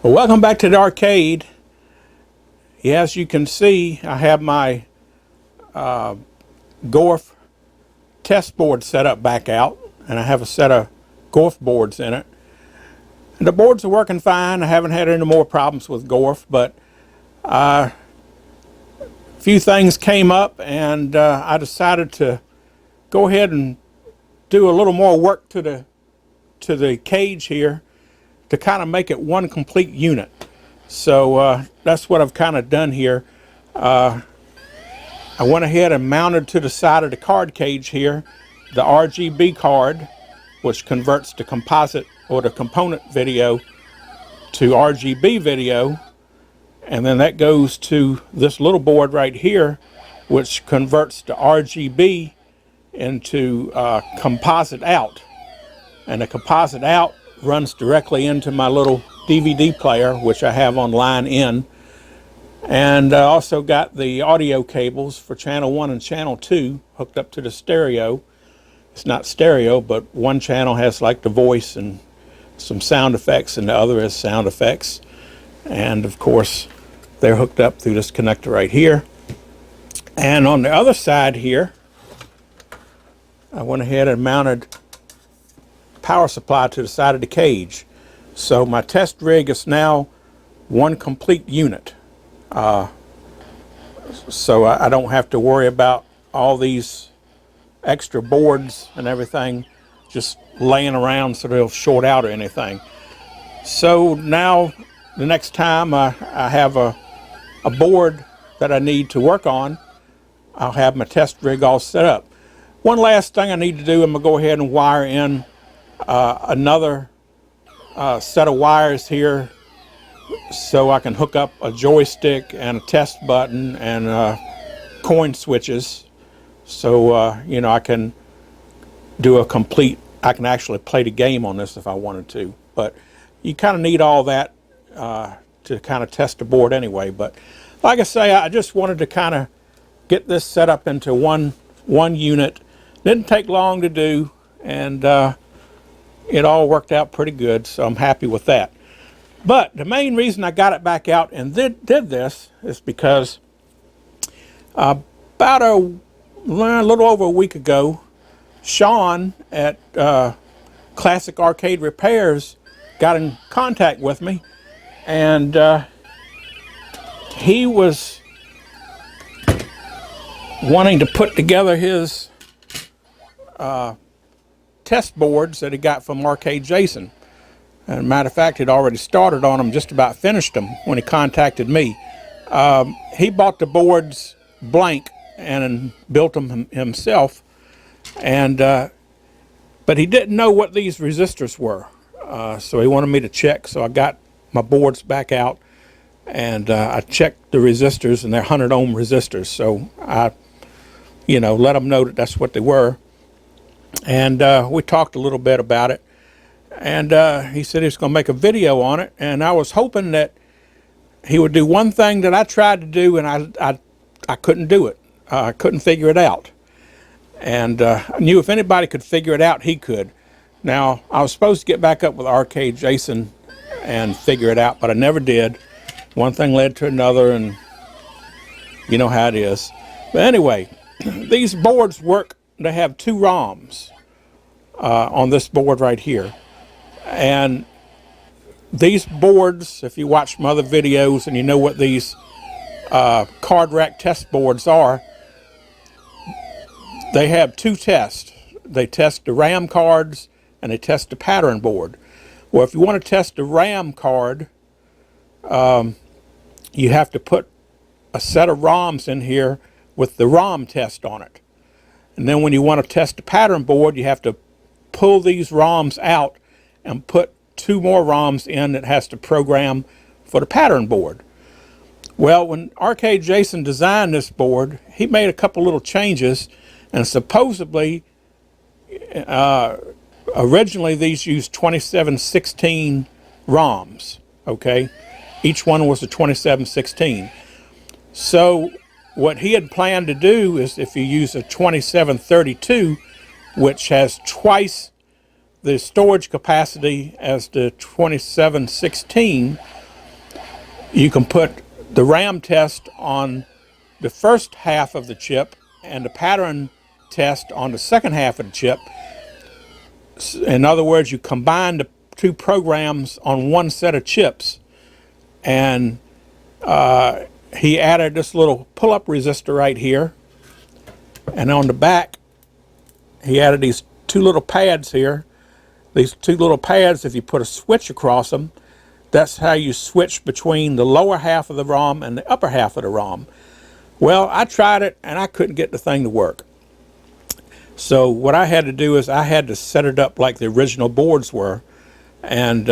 Well, welcome back to the arcade. Yeah, as you can see, I have my Gorf test board set up back out, and I have a set of Gorf boards in it. And the boards are working fine. I haven't had any more problems with Gorf, but a few things came up, and I decided to go ahead and do a little more work to the cage here to kind of make it one complete unit. So that's what I've kind of done here. I went ahead and mounted to the side of the card cage here the RGB card, which converts the composite or the component video to RGB video, and then that goes to this little board right here, which converts the RGB into composite out, and the composite out runs directly into my little DVD player, which I have on line in. And I also got the audio cables for channel 1 and channel 2 hooked up to the stereo. It's not stereo, but one channel has like the voice and some sound effects, and the other is sound effects. And of course, they're hooked up through this connector right here. And on the other side here, I went ahead and mounted power supply to the side of the cage. So my test rig is now one complete unit. So I don't have to worry about all these extra boards and everything just laying around so they'll short out or anything. So now the next time I have a board that I need to work on, I'll have my test rig all set up. One last thing I need to do, I'm going to go ahead and wire in another set of wires here so I can hook up a joystick and a test button and coin switches, so you know, I can do a complete, I can actually play the game on this if I wanted to. But you kind of need all that to kind of test the board anyway. But like I say, I just wanted to kind of get this set up into one unit. Didn't take long to do, and it all worked out pretty good, so I'm happy with that. But the main reason I got it back out and did this is because about a little over a week ago, Sean at Classic Arcade Repairs got in contact with me, and he was wanting to put together his test boards that he got from Arcade Jason. And as a matter of fact, he'd already started on them, just about finished them when he contacted me. He bought the boards blank and built them himself, and but he didn't know what these resistors were, so he wanted me to check. So I got my boards back out, and I checked the resistors, and they're 100 ohm resistors. So I, you know, let him know that that's what they were. And we talked a little bit about it, and he said he was going to make a video on it, and I was hoping that he would do one thing that I tried to do, and I couldn't do it. I couldn't figure it out, and I knew if anybody could figure it out, he could. Now, I was supposed to get back up with Arcade Jason and figure it out, but I never did. One thing led to another, and you know how it is. But anyway, these boards work. They have 2 ROMs on this board right here. And these boards, if you watch my other videos and you know what these card rack test boards are, they have 2 tests. They test the RAM cards and they test the pattern board. Well, if you want to test the RAM card, you have to put a set of ROMs in here with the ROM test on it. And then when you want to test the pattern board, you have to pull these ROMs out and put 2 more ROMs in that has to program for the pattern board. Well, when Arcade Jason designed this board, he made a couple little changes, and supposedly originally these used 2716 ROMs, okay? Each one was a 2716. So what he had planned to do is, if you use a 2732, which has twice the storage capacity as the 2716, you can put the RAM test on the first half of the chip and the pattern test on the second half of the chip. In other words, you combine the two programs on one set of chips. And he added this little pull-up resistor right here. And on the back, he added these two little pads here. These two little pads, if you put a switch across them, that's how you switch between the lower half of the ROM and the upper half of the ROM. Well, I tried it and I couldn't get the thing to work. So what I had to do is I had to set it up like the original boards were. And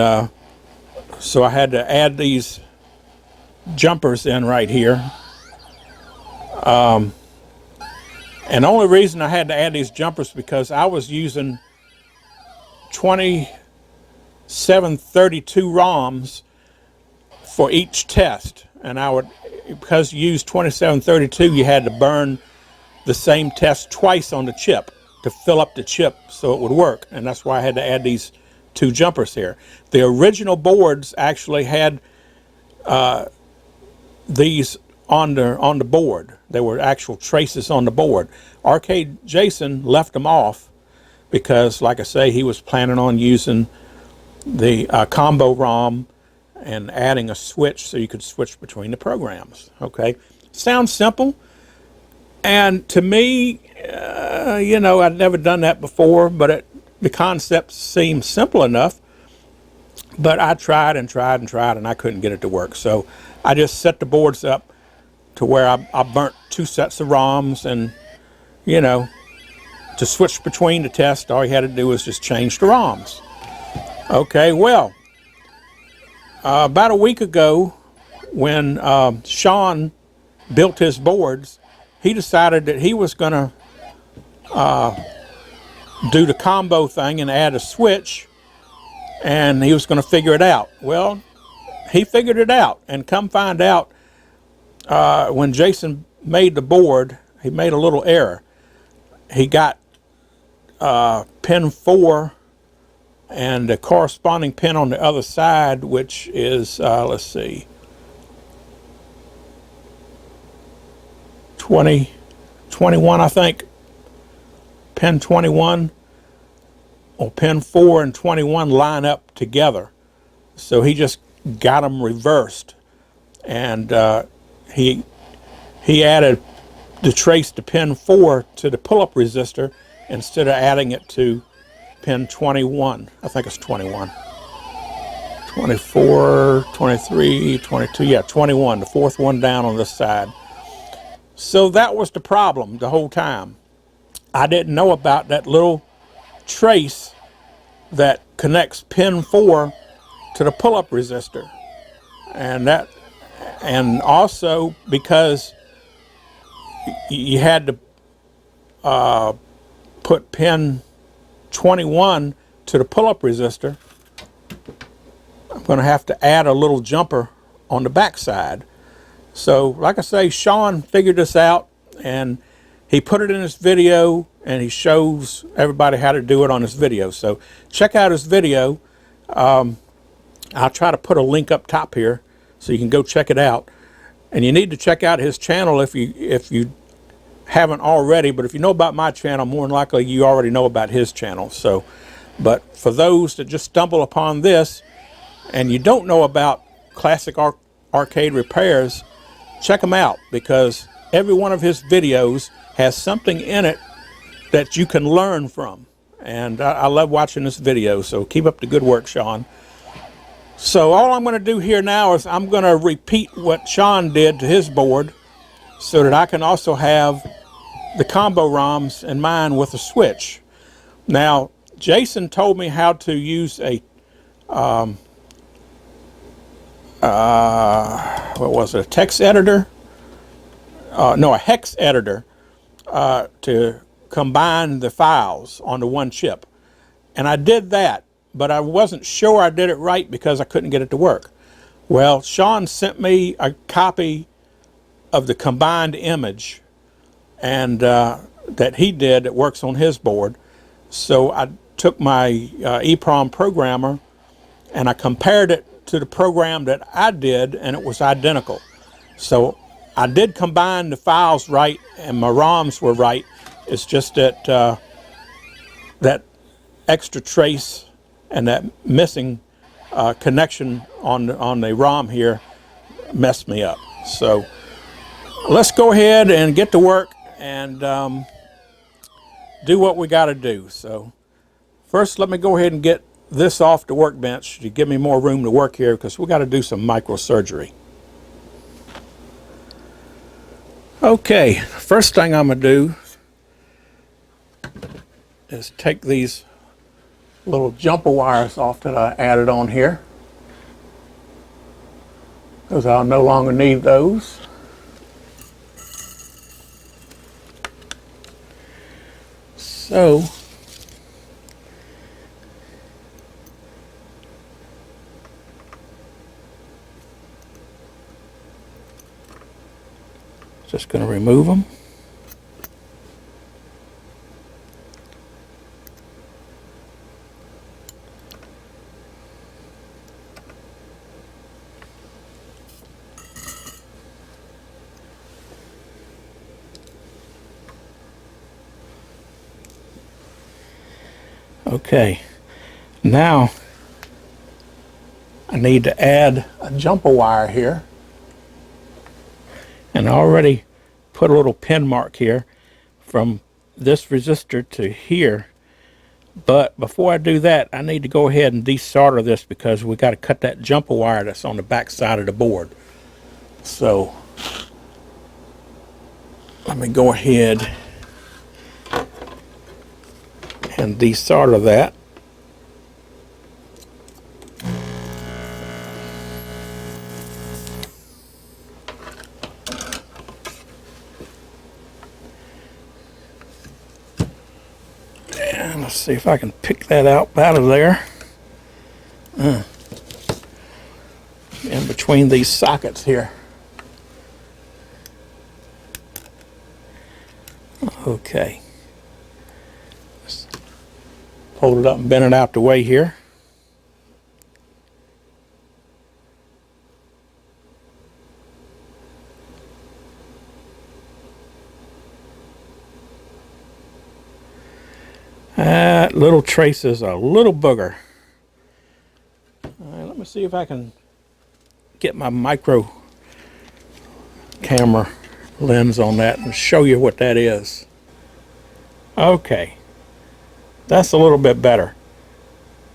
so I had to add these jumpers in right here. And the only reason I had to add these jumpers because I was using 2732 ROMs for each test. And I would, because you use 2732, you had to burn the same test twice on the chip to fill up the chip so it would work. And that's why I had to add these two jumpers here. The original boards actually had these on the board. They were actual traces on the board. Arcade Jason left them off because, like I say, he was planning on using the combo ROM and adding a switch so you could switch between the programs. Okay, sounds simple, and to me, you know, I'd never done that before, but the concept seemed simple enough. But I tried and tried and tried, and I couldn't get it to work. So I just set the boards up to where I burnt two sets of ROMs, and, you know, to switch between the tests, all you had to do was just change the ROMs. Okay, well, about a week ago, when Sean built his boards, he decided that he was going to do the combo thing and add a switch, and he was going to figure it out. Well, he figured it out, and come find out, when Jason made the board, he made a little error. He got pin 4 and the corresponding pin on the other side, which is, let's see, 21, I think. Pin 21 or pin 4 and 21 line up together. So he just got them reversed. And he added the trace to pin 4 to the pull-up resistor instead of adding it to pin 21. I think it's 21. 24, 23, 22, yeah, 21, the fourth one down on this side. So that was the problem the whole time. I didn't know about that little trace that connects pin 4 to the pull-up resistor. And also because you had to put pin 21 to the pull-up resistor, I'm going to have to add a little jumper on the back side. So, like I say, Sean figured this out, and he put it in his video, and he shows everybody how to do it on his video. So, check out his video. I'll try to put a link up top here so you can go check it out. And you need to check out his channel if you haven't already. But if you know about my channel, more than likely you already know about his channel. So, but for those that just stumble upon this and you don't know about classic arcade repairs, check him out, because every one of his videos has something in it that you can learn from. And I love watching this video, so keep up the good work, Sean. So all I'm going to do here now is I'm going to repeat what Sean did to his board so that I can also have the combo ROMs in mine with a switch. Now, Jason told me how to use a what was it, a text editor? No, a hex editor to combine the files onto one chip. And I did that, but I wasn't sure I did it right because I couldn't get it to work. Well, Sean sent me a copy of the combined image and that he did that works on his board. So I took my EEPROM programmer and I compared it to to the program that I did, and it was identical. So I did combine the files right, and my ROMs were right. It's just that that extra trace and that missing connection on the ROM here messed me up. So let's go ahead and get to work and do what we got to do. So first, let me go ahead and get this off the workbench to give me more room to work here, because we got to do some microsurgery. Okay, first thing I'm going to do is take these little jumper wires off that I added on here, because I'll no longer need those. So just going to remove them. Okay, now I need to add a jumper wire here, and I already put a little pin mark here from this resistor to here. But before I do that, I need to go ahead and desolder this, because we got to cut that jumper wire that's on the back side of the board. So let me go ahead and desolder that. And let's see if I can pick that out of there. In between these sockets here. Okay. Let's hold it up and bend it out the way here. That little trace is a little booger. All right, let me see if I can get my micro camera lens on that and show you what that is. Okay, that's a little bit better.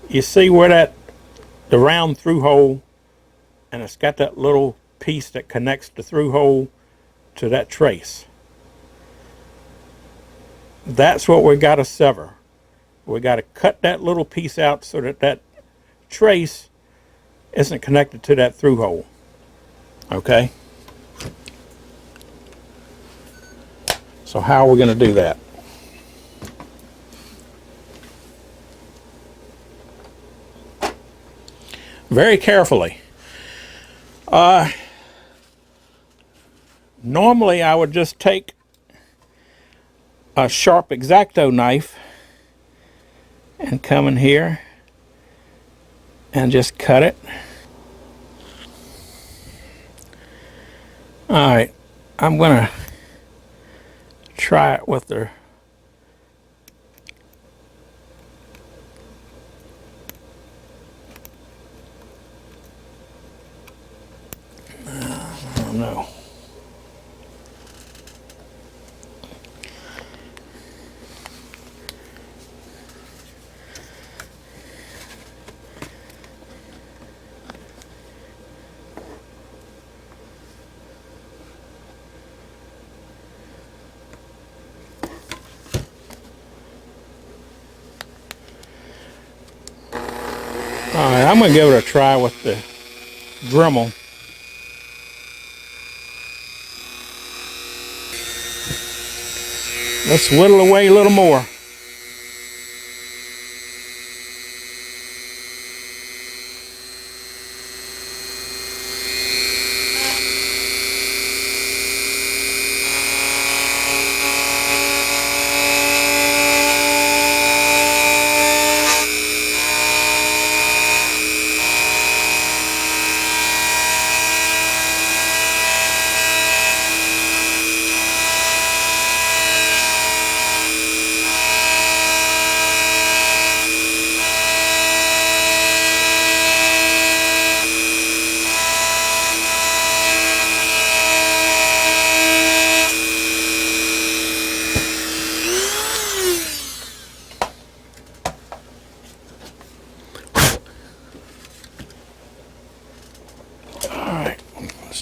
You see where the round through hole, and it's got that little piece that connects the through hole to that trace. That's what we got to sever. We got to cut that little piece out so that that trace isn't connected to that through hole. Okay? So how are we going to do that? Very carefully. Normally I would just take a sharp X-Acto knife and come in here and just cut it. Alright, I'm going to try it with the I don't know. Alright, I'm going to give it a try with the Dremel. Let's whittle away a little more.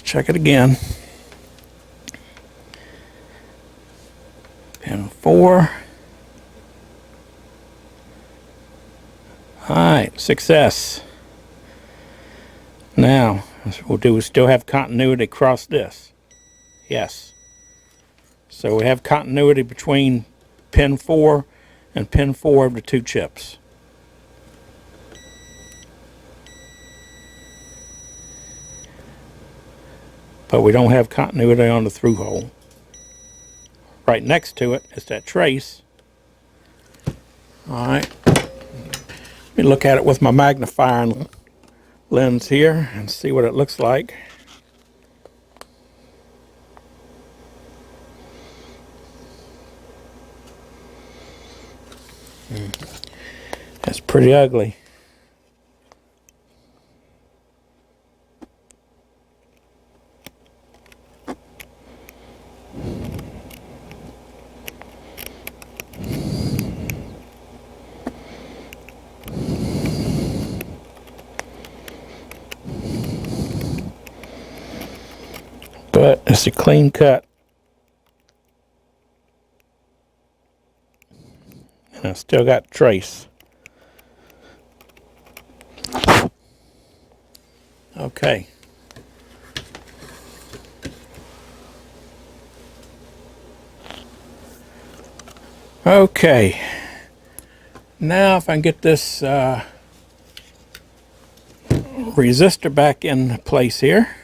check it again. Pin 4. Alright, success. Now, what we'll do is still have continuity across this. Yes. So we have continuity between pin 4 and pin 4 of the 2 chips. But we don't have continuity on the through hole. Right next to it is that trace. Alright. Let me look at it with my magnifying lens here and see what it looks like. That's pretty ugly. But it's a clean cut. And I still got trace. Okay. Okay. Now if I can get this resistor back in place here.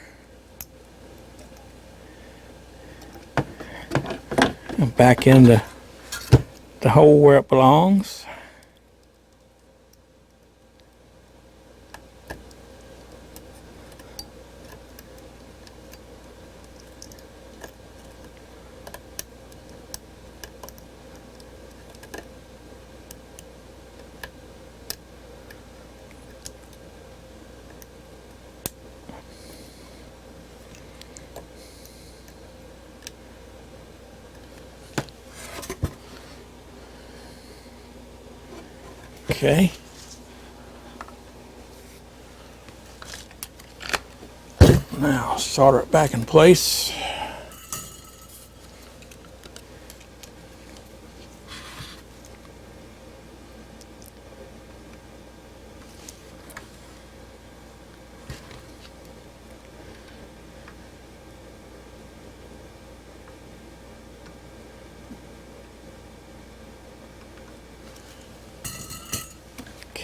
Back in the hole where it belongs. Okay. Now solder it back in place.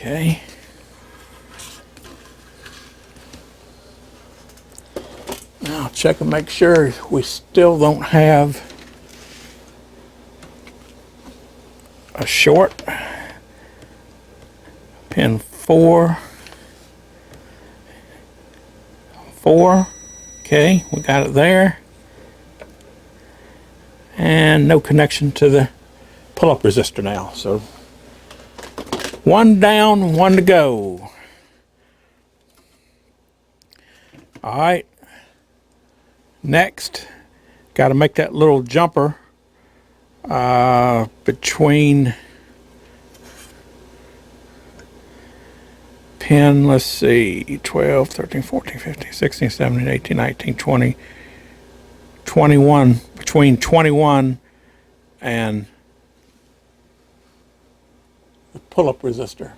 Okay. Now check and make sure we still don't have a short. Pin 4. 4. Okay, we got it there. And no connection to the pull-up resistor now. So one down, one to go. All right. Next, got to make that little jumper between pin, let's see, 12, 13, 14, 15, 16, 17, 18, 19, 20, 21, between 21 and the pull-up resistor.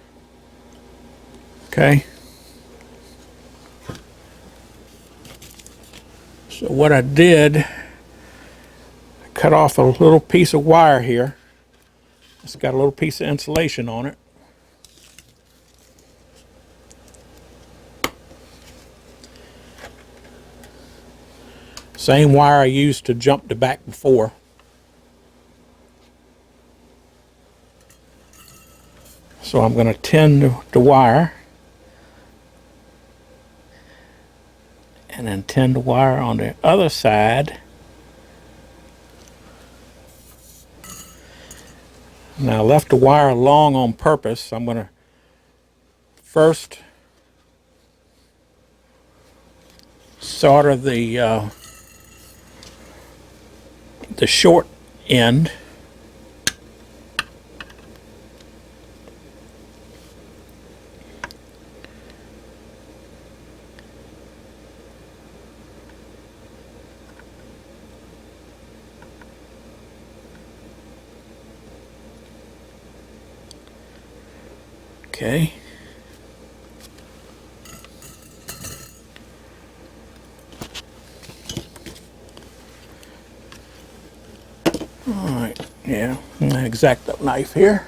Okay. So what I did, I cut off a little piece of wire here. It's got a little piece of insulation on it. Same wire I used to jump the back before. So I'm going to tin the wire. And then tin the wire on the other side. Now I left the wire long on purpose. I'm going to first solder the short end. Okay. Alright, yeah, an X-Acto knife here.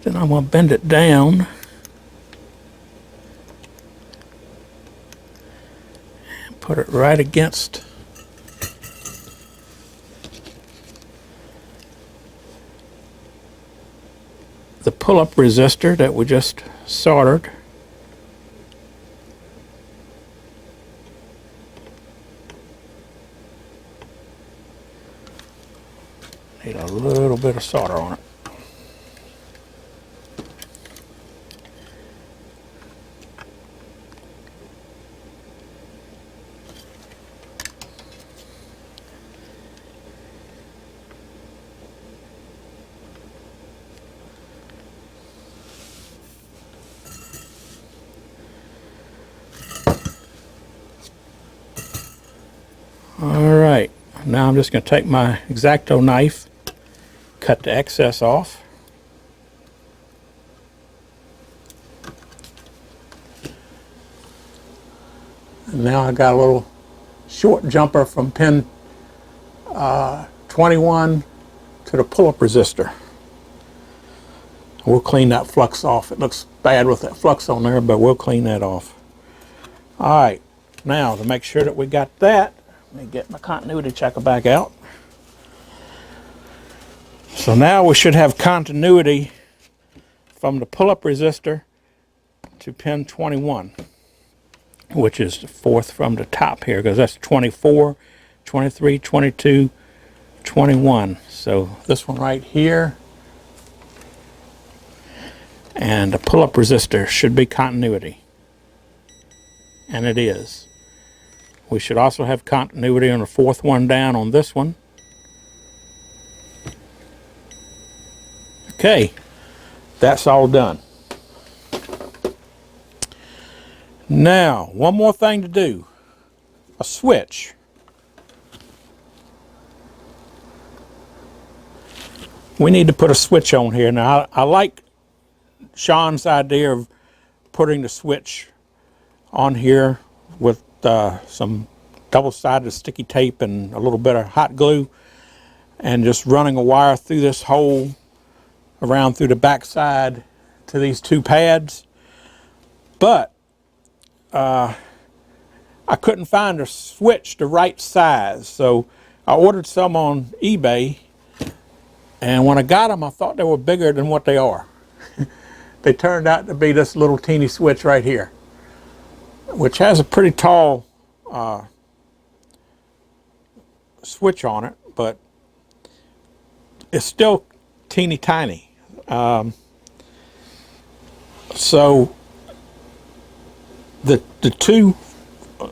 Then I'm going to bend it down. And put it right against the pull-up resistor that we just soldered. Need a little bit of solder on it. Alright, now I'm just going to take my X-Acto knife, cut the excess off. And now I got a little short jumper from pin 21 to the pull-up resistor. We'll clean that flux off. It looks bad with that flux on there, but we'll clean that off. Alright, now to make sure that we got that, let me get my continuity checker back out. So now we should have continuity from the pull-up resistor to pin 21, which is the fourth from the top here, because that's 24, 23, 22, 21. So this one right here and the pull-up resistor should be continuity. And it is. We should also have continuity on the fourth one down on this one. Okay, that's all done. Now, one more thing to do. A switch. We need to put a switch on here. Now, I like Sean's idea of putting the switch on here with some double-sided sticky tape and a little bit of hot glue, and just running a wire through this hole around through the back side to these two pads. But I couldn't find a switch the right size, so I ordered some on eBay, and when I got them I thought they were bigger than what they are. They turned out to be this little teeny switch right here, which has a pretty tall switch on it, but it's still teeny tiny. So the two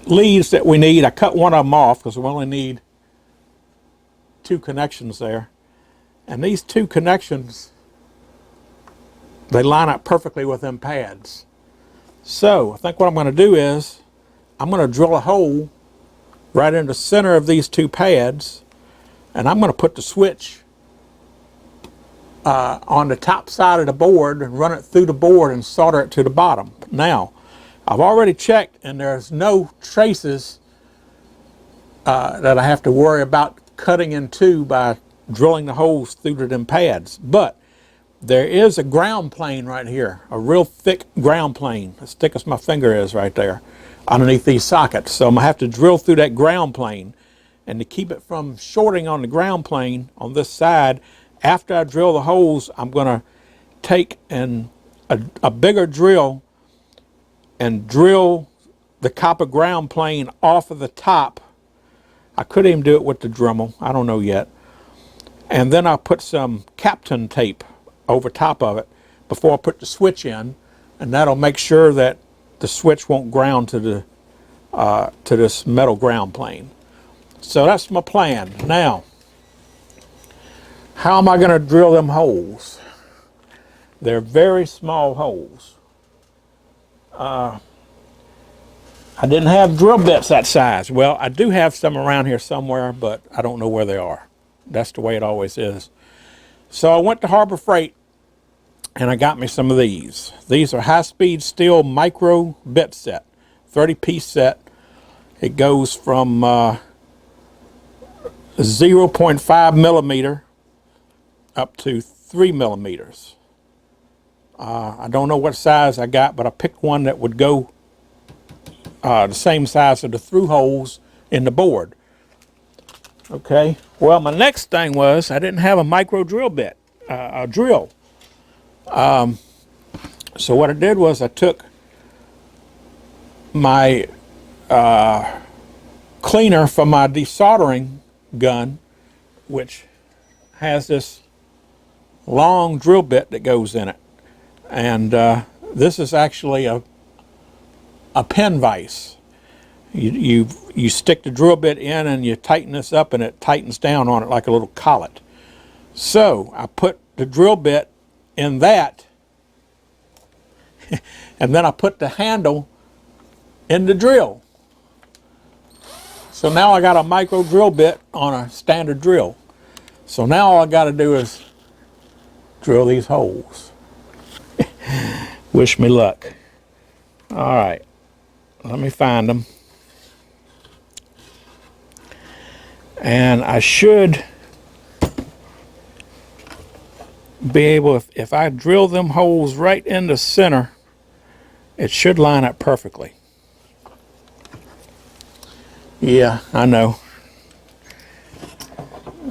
leads that we need, I cut one of them off because we only need two connections there. And these two connections, they line up perfectly with them pads. So I think what I'm going to do is I'm going to drill a hole right in the center of these two pads, and I'm going to put the switch on the top side of the board and run it through the board and solder it to the bottom. Now, I've already checked and there's no traces that I have to worry about cutting in two by drilling the holes through to them pads. But there is a ground plane right here, a real thick ground plane, as thick as my finger is right there, underneath these sockets. So I'm going to have to drill through that ground plane. And to keep it from shorting on the ground plane on this side, after I drill the holes, I'm going to take a bigger drill and drill the copper ground plane off of the top. I could even do it with the Dremel, I don't know yet. And then I'll put some Kapton tape over top of it before I put the switch in, and that'll make sure that the switch won't ground to the to this metal ground plane. So that's my plan. Now, how am I going to drill them holes? They're very small holes. I didn't have drill bits that size. Well, I do have some around here somewhere, but I don't know where they are. That's the way it always is So I went to Harbor Freight and I got me some of these. These are high-speed steel micro bit set, 30-piece set. It goes from 0.5 millimeter up to 3 millimeters. I don't know what size I got, but I picked one that would go the same size of the through holes in the board. Okay, well, my next thing was I didn't have a micro drill bit, a drill. So what I did was I took my cleaner from my desoldering gun, which has this long drill bit that goes in it. And this is actually a pen vise. You stick the drill bit in and you tighten this up and it tightens down on it like a little collet. So I put the drill bit in that and then I put the handle in the drill. So now I got a micro drill bit on a standard drill. So now all I got to do is drill these holes. Wish me luck. All right, let me find them. And I should be able, if I drill them holes right in the center, it should line up perfectly. Yeah, I know.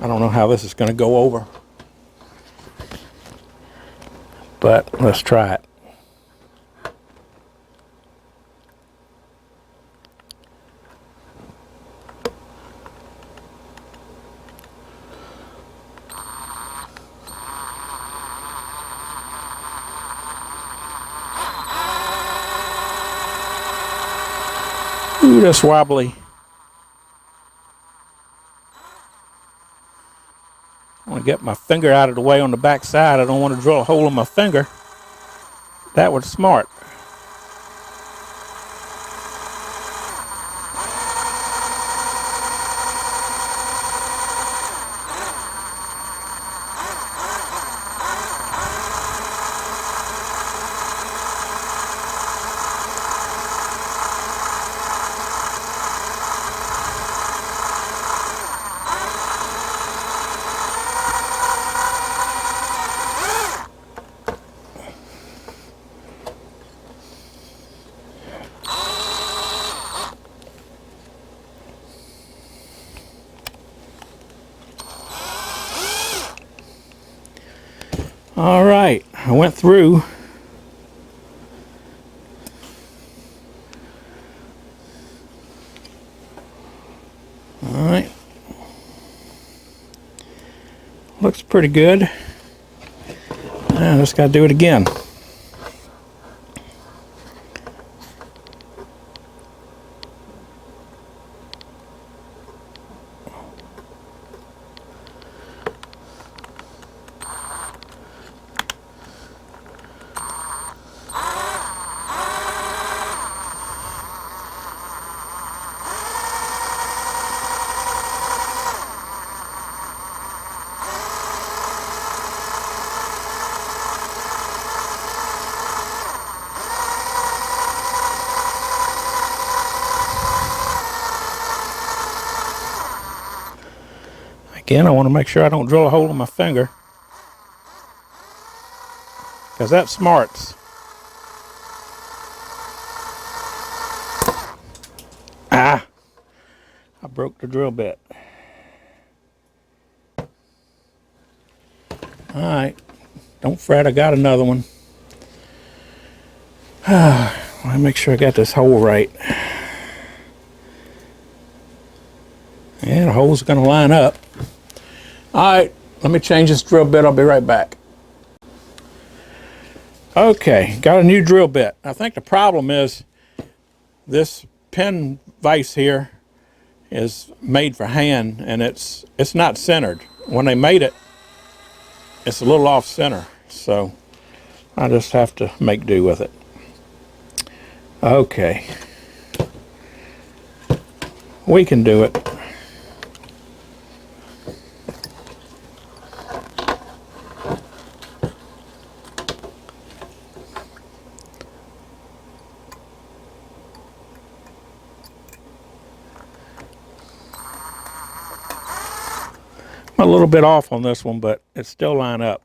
I don't know how this is going to go over, but let's try it. Ooh, that's wobbly. I want to get my finger out of the way on the back side. I don't want to drill a hole in my finger. That was smart. All right, I went through. All right, looks pretty good. I just got to do it again. Again, I want to make sure I don't drill a hole in my finger, because that smarts. Ah, I broke the drill bit. All right, don't fret, I got another one. Let me make sure I got this hole right. Yeah, the hole's going to line up. All right, let me change this drill bit. I'll be right back. Okay, got a new drill bit. I think the problem is this pen vise here is made for hand, and it's not centered. When they made it, it's a little off center, so I just have to make do with it. Okay, we can do it. a little bit off on this one, but it still line up.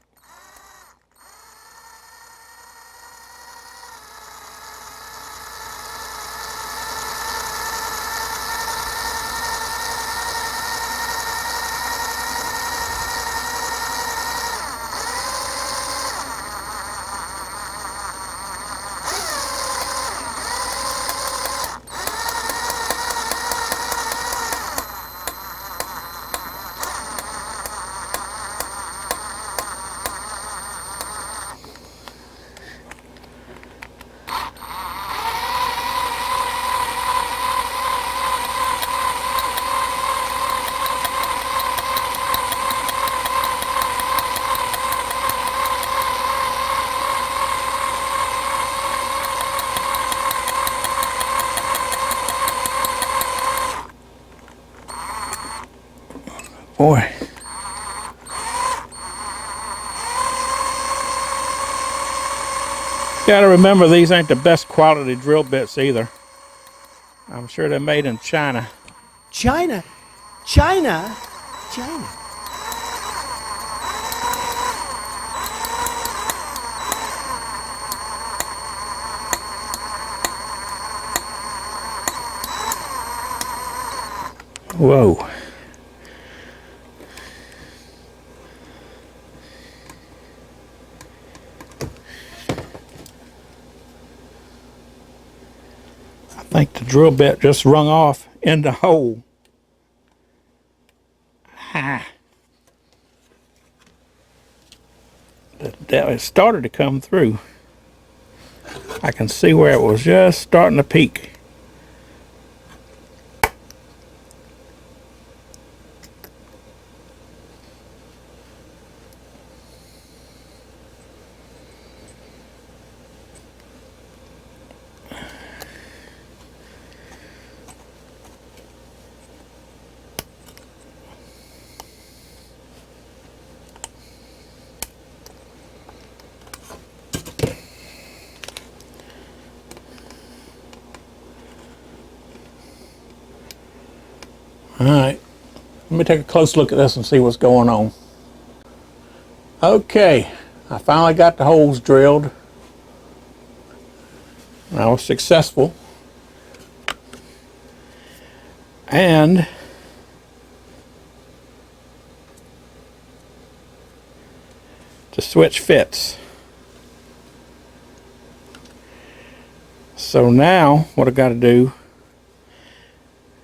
Boy. Gotta remember, these ain't the best quality drill bits either. I'm sure they're made in China. China? China? China. Whoa. I think the drill bit just rung off in the hole. Ha. It started to come through. I can see where it was just starting to peak. All right, let me take a close look at this and see what's going on. Okay, I finally got the holes drilled. I was successful. And the switch fits. So now what I got to do,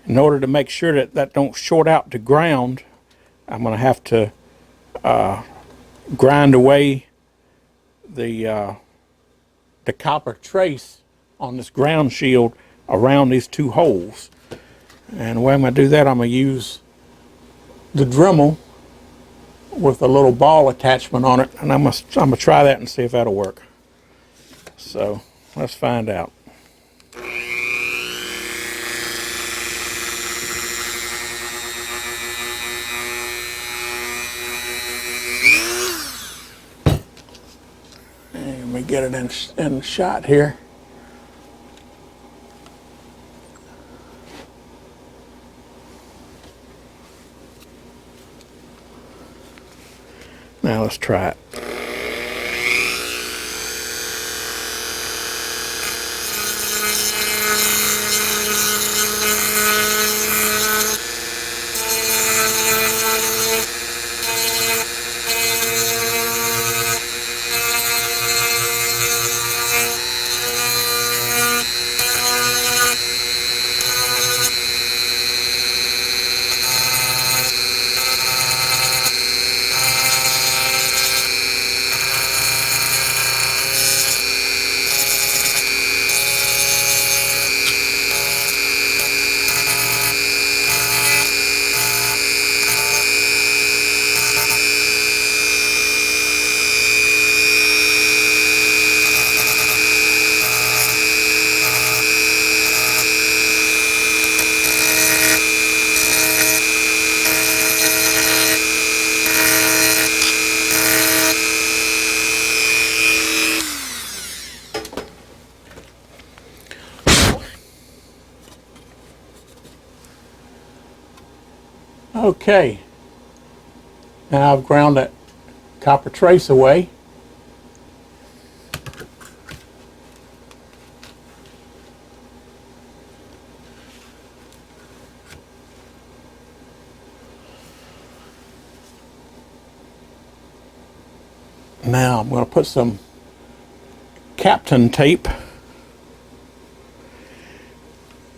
in order to make sure that that don't short out to ground, I'm going to have to grind away the copper trace on this ground shield around these two holes. And the way I'm going to do that, I'm going to use the Dremel with a little ball attachment on it, and I'm going to try that and see if that'll work. So let's find out. Let me get it in shot here. Now let's try it. Okay, Now I've ground that copper trace away. Now I'm going to put some Captain tape.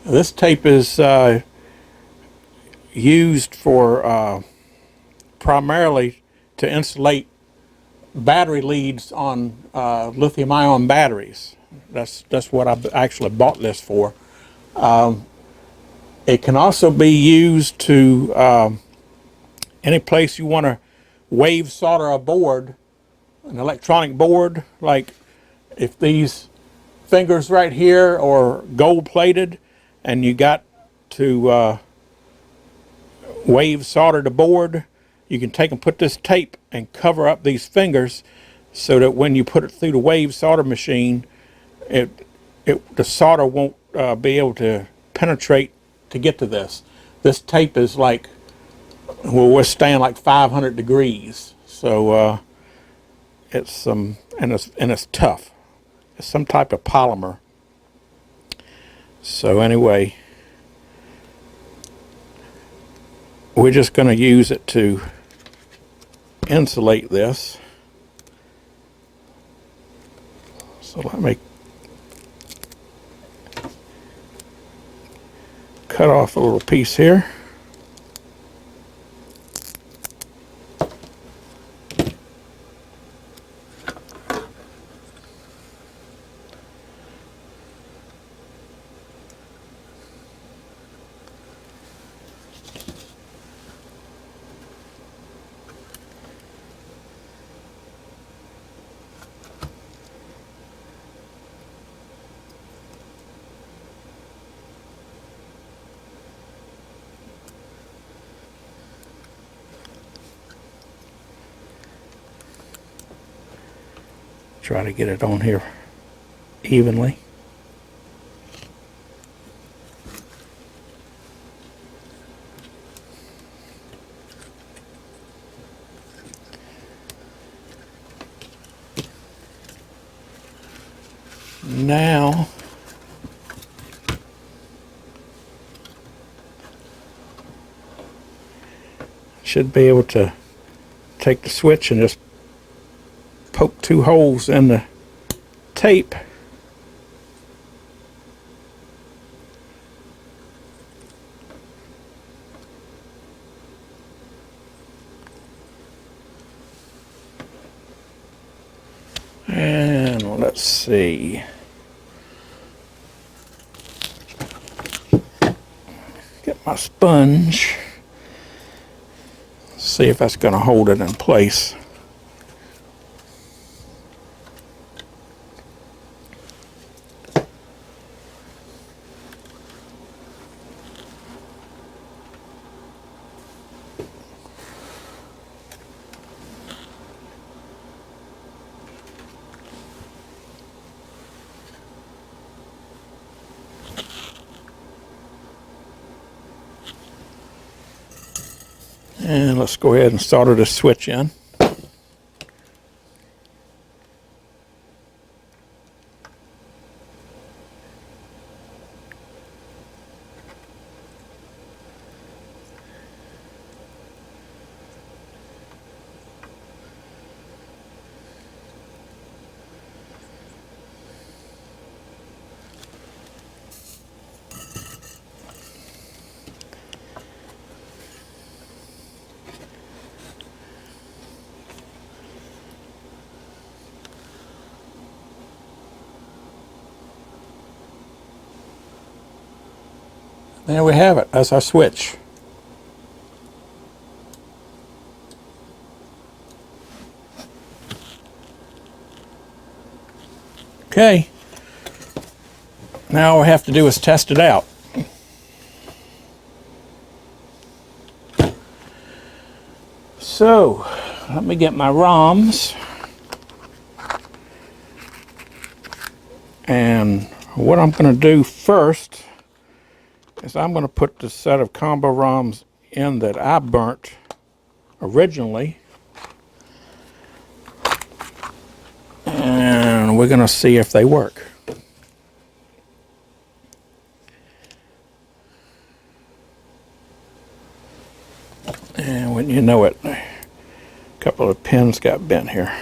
This tape is used for primarily to insulate battery leads on lithium-ion batteries. That's what I actually bought this for. It can also be used to any place you want to wave solder a board, an electronic board, like if these fingers right here are gold plated and you got to wave solder the board, you can take and put this tape and cover up these fingers so that when you put it through the wave solder machine, the solder won't be able to penetrate to get to this. This tape is like, will withstand like 500 degrees. So it's and it's tough. It's some type of polymer. So anyway, we're just going to use it to insulate this. So let me cut off a little piece here. Try to get it on here evenly. Now should be able to take the switch and just poke 2 holes in the tape. And let's see. Get my sponge. See if that's going to hold it in place. And let's go ahead and solder the switch in. There we have it. That's our switch. Okay. Now all we have to do is test it out. So, let me get my ROMs. And what I'm going to do first is I'm going to put the set of combo ROMs in that I burnt originally. and we're going to see if they work. And when you know it, a couple of pins got bent here.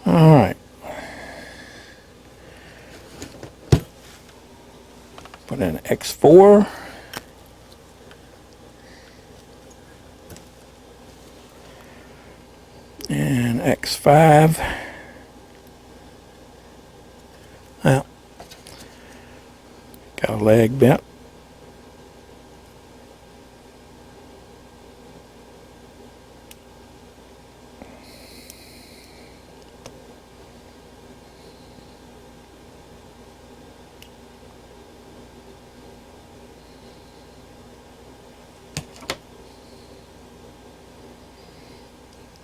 All right. Put in X4. And X5. Well, got a leg bent.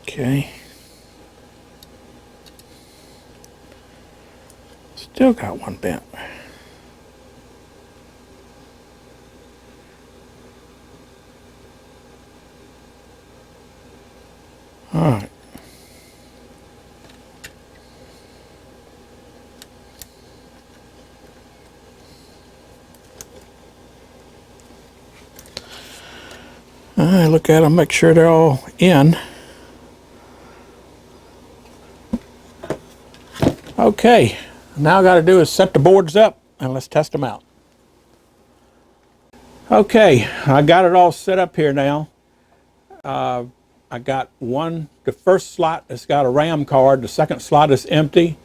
Okay. Still got one bent. All right. I look at them, make sure they're all in. Okay, now all I got to do is set the boards up and let's test them out. Okay, I got it all set up here now. I got the first slot has got a RAM card, the second slot is empty.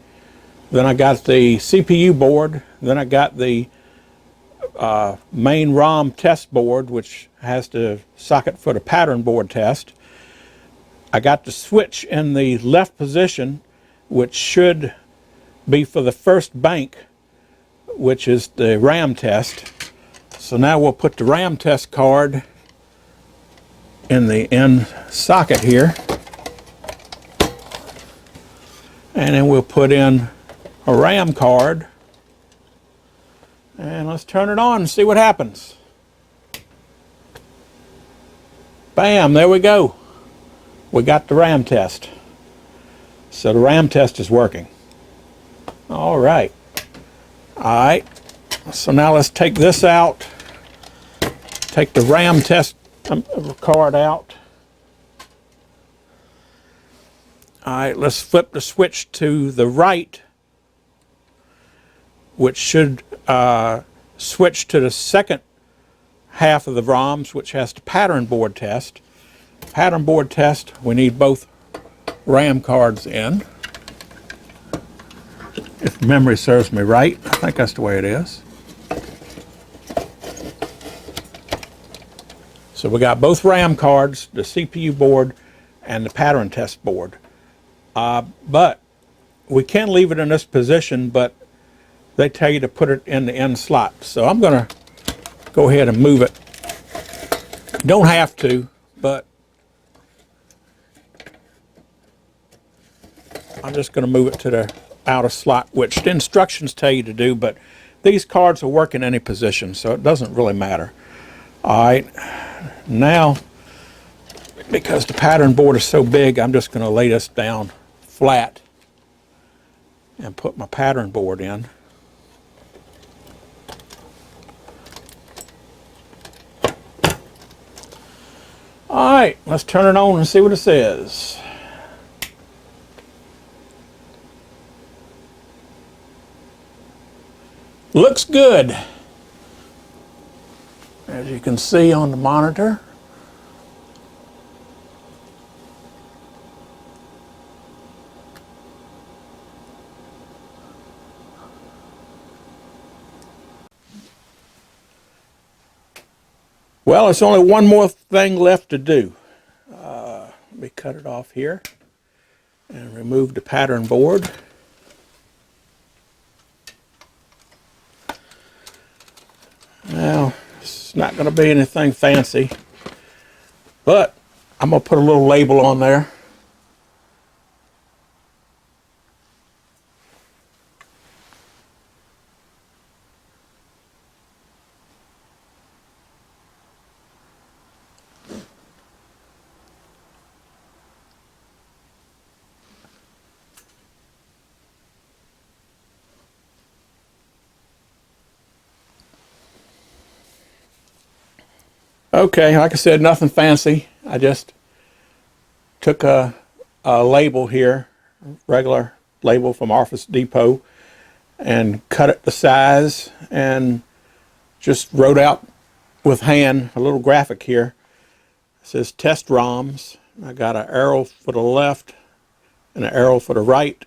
Then I got the CPU board, then I got the main ROM test board, which has the socket for the pattern board test. I got the switch in the left position, which should be for the first bank, which is the RAM test. So now we'll put the RAM test card in the end socket here, and then we'll put in a RAM card, and let's turn it on and see what happens. Bam, there we go. We got the RAM test. So the RAM test is working. All right. So now let's take this out. Take the RAM test card out. All right, let's flip the switch to the right, which should switch to the second half of the ROMs, which has the pattern board test. Pattern board test, we need both RAM cards in. If memory serves me right, I think that's the way it is. So we got both RAM cards, the CPU board, and the pattern test board. But we can leave it in this position, but they tell you to put it in the end slot. So I'm going to go ahead and move it. Don't have to, but I'm just going to move it to the outer slot, which the instructions tell you to do, but these cards will work in any position, so it doesn't really matter. All right, now, because the pattern board is so big, I'm just going to lay this down flat and put my pattern board in. All right, let's turn it on and see what it says. Looks good, as you can see on the monitor. Well, it's only one more thing left to do. Let me cut it off here and remove the pattern board. Now, it's not going to be anything fancy. But I'm going to put a little label on there. Okay, like I said, nothing fancy. I just took a label here, regular label from Office Depot, and cut it to size and just wrote out with hand a little graphic here. It says test ROMs. I got an arrow for the left and an arrow for the right.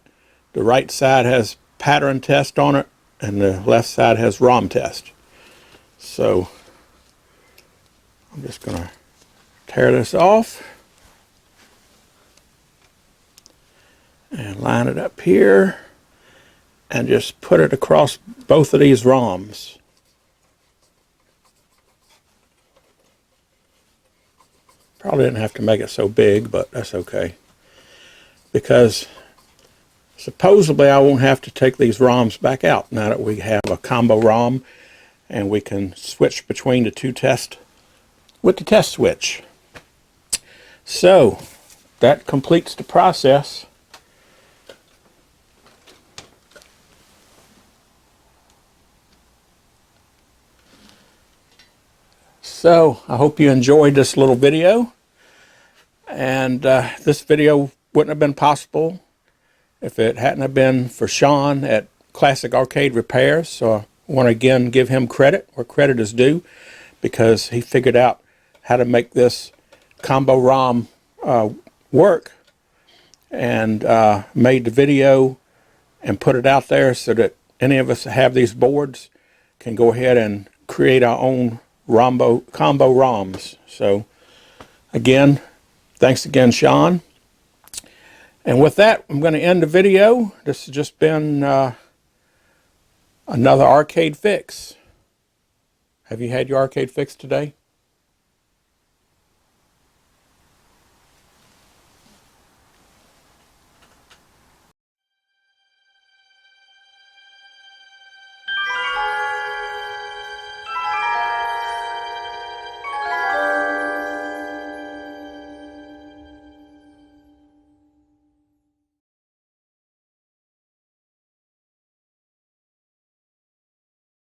The right side has pattern test on it and the left side has ROM test. So I'm just going to tear this off and line it up here and just put it across both of these ROMs. Probably didn't have to make it so big, but that's okay. Because supposedly I won't have to take these ROMs back out now that we have a combo ROM and we can switch between the two tests with the test switch. So that completes the process. So I hope you enjoyed this little video, and this video wouldn't have been possible if it hadn't have been for Sean at Classic Arcade Repairs. So I want to again give him credit where credit is due, because he figured out how to make this combo ROM work and made the video and put it out there so that any of us that have these boards can go ahead and create our own combo ROMs. So again, thanks again, Sean. And with that, I'm going to end the video. This has just been another arcade fix. Have you had your arcade fix today?